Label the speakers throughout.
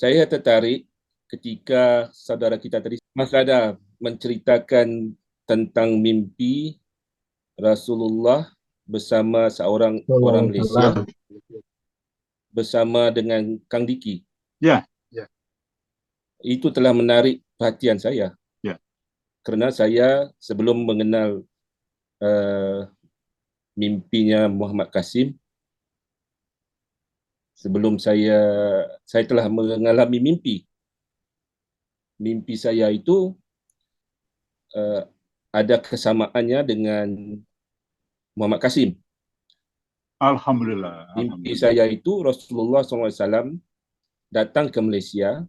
Speaker 1: Saya tertarik ketika saudara kita tadi, Mas Rada, menceritakan tentang mimpi Rasulullah bersama seorang orang Malaysia
Speaker 2: Salam.
Speaker 1: bersama dengan Kang Diki.
Speaker 2: Ya, ya,
Speaker 1: Itu telah menarik perhatian saya
Speaker 2: ya.
Speaker 1: kerana saya sebelum mengenal uh, mimpinya Muhammad Kasim, sebelum saya telah mengalami mimpi. Mimpi saya itu uh, ada kesamaannya dengan Muhammad Kasim.
Speaker 2: Alhamdulillah,
Speaker 1: Mimpi
Speaker 2: alhamdulillah.
Speaker 1: saya itu Rasulullah SAW datang ke Malaysia.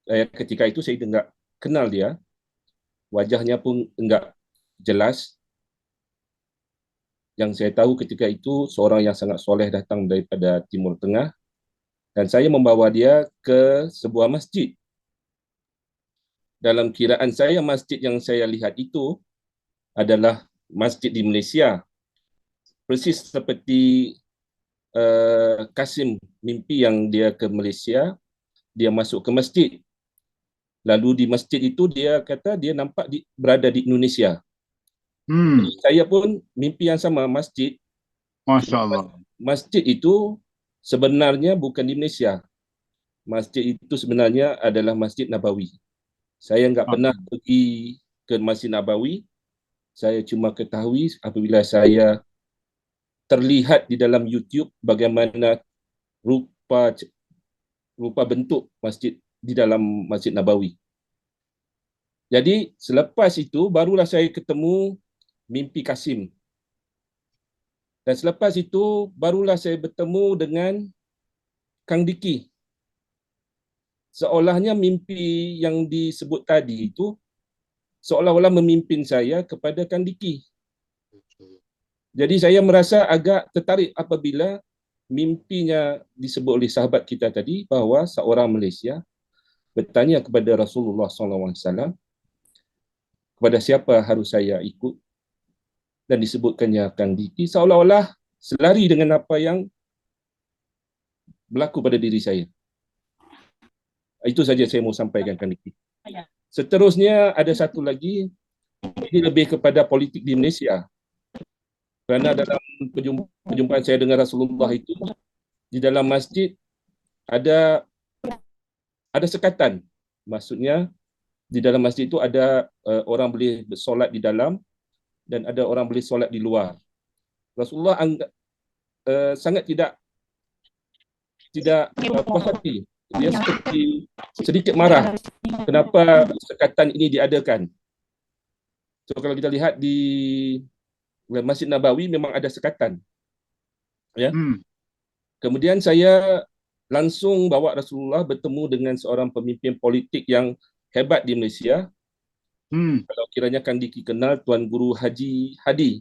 Speaker 1: Ketika itu saya tidak kenal dia, wajahnya pun enggak jelas. Yang saya tahu ketika itu seorang yang sangat soleh datang daripada Timur Tengah, dan saya membawa dia ke sebuah masjid. Dalam kiraan saya, masjid yang saya lihat itu adalah masjid di Malaysia, persis seperti Kasim mimpi yang dia ke Malaysia, dia masuk ke masjid. Lalu di masjid itu dia kata dia nampak berada di Indonesia.
Speaker 2: Hmm,
Speaker 1: Saya pun mimpi yang sama, masjid.
Speaker 2: Masya
Speaker 1: Cuma
Speaker 2: Allah.
Speaker 1: masjid itu sebenarnya bukan di Malaysia. Masjid itu sebenarnya adalah Masjid Nabawi. Saya enggak
Speaker 2: Ah,
Speaker 1: pernah pergi ke Masjid Nabawi. Saya cuma ketahui apabila saya terlihat di dalam YouTube bagaimana rupa rupa bentuk masjid di dalam Masjid Nabawi. Jadi selepas itu barulah saya ketemu mimpi Kasim. Dan selepas itu barulah saya bertemu dengan Kang Diki. Seolahnya mimpi yang disebut tadi itu seolah-olah memimpin saya kepada Kang Diki. Jadi saya merasa agak tertarik apabila mimpinya disebut oleh sahabat kita tadi bahawa seorang Malaysia bertanya kepada Rasulullah SAW, kepada siapa harus saya ikut, dan disebutkannya Kang Diki, seolah-olah selari dengan apa yang berlaku pada diri saya. Itu saja saya mau sampaikan, Kang Diki. Seterusnya ada satu lagi, ini lebih kepada politik di Malaysia. Kerana dalam perjumpaan saya dengan Rasulullah itu, di dalam masjid ada sekatan. Maksudnya di dalam masjid itu ada orang boleh solat di dalam dan ada orang boleh solat di luar. Rasulullah sangat tidak puas hati. Dia seperti sedikit marah kenapa sekatan ini diadakan. So kalau kita lihat di Masjid Nabawi memang ada sekatan. Ya.
Speaker 2: hmm,
Speaker 1: Kemudian saya langsung bawa Rasulullah bertemu dengan seorang pemimpin politik yang hebat di Malaysia.
Speaker 2: hmm.
Speaker 1: Kalau kiranya Kang Diki kenal, Tuan Guru Haji Hadi.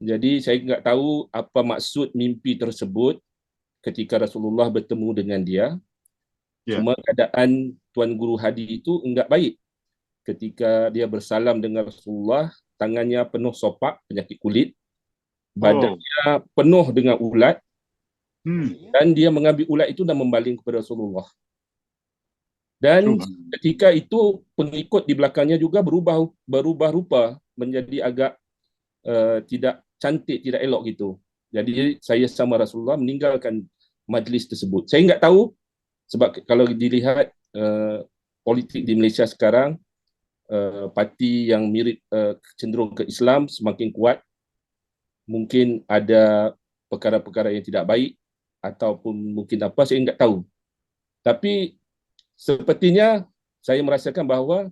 Speaker 1: Jadi saya enggak tahu apa maksud mimpi tersebut ketika Rasulullah bertemu dengan dia.
Speaker 2: Ya.
Speaker 1: Cuma keadaan Tuan Guru Hadi itu enggak baik. Ketika dia bersalam dengan Rasulullah, tangannya penuh sopak, penyakit kulit,
Speaker 2: Oh,
Speaker 1: badannya penuh dengan ulat,
Speaker 2: hmm.
Speaker 1: dan dia mengambil ulat itu dan membaling kepada Rasulullah. Dan
Speaker 2: Subhanallah.
Speaker 1: ketika itu pengikut di belakangnya juga berubah rupa menjadi agak tidak cantik, tidak elok gitu. Jadi saya sama Rasulullah meninggalkan majlis tersebut. Saya enggak tahu sebab kalau dilihat politik di Malaysia sekarang, parti yang mirip cenderung ke Islam semakin kuat. Mungkin ada perkara-perkara yang tidak baik ataupun mungkin apa, saya enggak tahu. Tapi sepertinya saya merasakan bahawa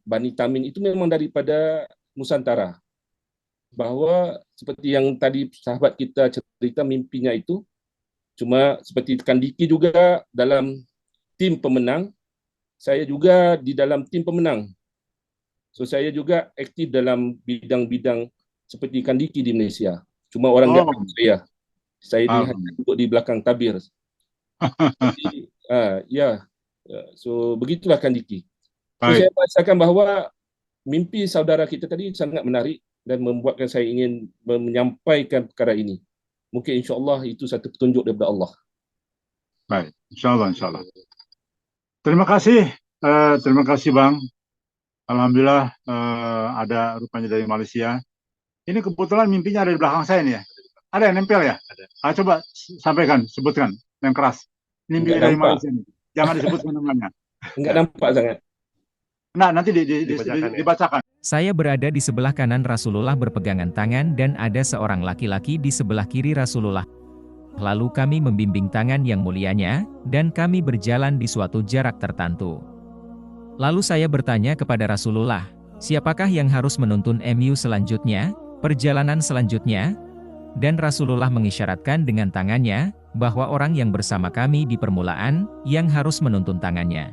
Speaker 1: Bani Tamim itu memang daripada Nusantara. Bahawa seperti yang tadi sahabat kita cerita mimpinya itu, cuma seperti Kang Diki juga dalam tim pemenang, saya juga di dalam tim pemenang. So saya juga aktif dalam bidang-bidang seperti Kang Diki di Malaysia. Cuma orang enggak tahu
Speaker 2: Oh,
Speaker 1: saya. Saya hanya
Speaker 2: alhamdulillah.
Speaker 1: duduk di belakang tabir. Jadi, ya, so begitulah Kang Diki. So saya
Speaker 2: Baik.
Speaker 1: rasakan bahawa mimpi saudara kita tadi sangat menarik dan membuatkan saya ingin menyampaikan perkara ini. Mungkin insya-Allah itu satu petunjuk daripada Allah.
Speaker 2: Baik, insya Allah, insya Allah. Terima kasih Bang. Alhamdulillah ada rupanya dari Malaysia. Ini kebetulan mimpinya ada di belakang saya nih ya. Ada yang nempel ya? Ada. Coba sampaikan, sebutkan yang keras. Mimpi dari Malaysia nih. Jangan disebutkan namanya.
Speaker 1: Enggak nampak sangat.
Speaker 2: Nah, nanti dibacakan.
Speaker 3: Saya berada di sebelah kanan Rasulullah berpegangan tangan dan ada seorang laki-laki di sebelah kiri Rasulullah. Lalu kami membimbing tangan yang mulianya, dan kami berjalan di suatu jarak tertentu. Lalu saya bertanya kepada Rasulullah, siapakah yang harus menuntun MU selanjutnya, perjalanan selanjutnya? Dan Rasulullah mengisyaratkan dengan tangannya, bahwa orang yang bersama kami di permulaan, yang harus menuntun tangannya.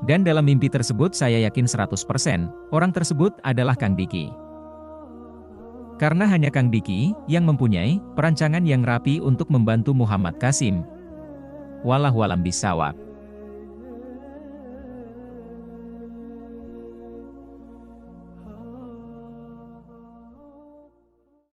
Speaker 3: Dan dalam mimpi tersebut saya yakin 100%, orang tersebut adalah Kang Diki. Karena hanya Kang Diki, yang mempunyai perancangan yang rapi untuk membantu Muhammad Qasim. Wallahu a'lam bishawab.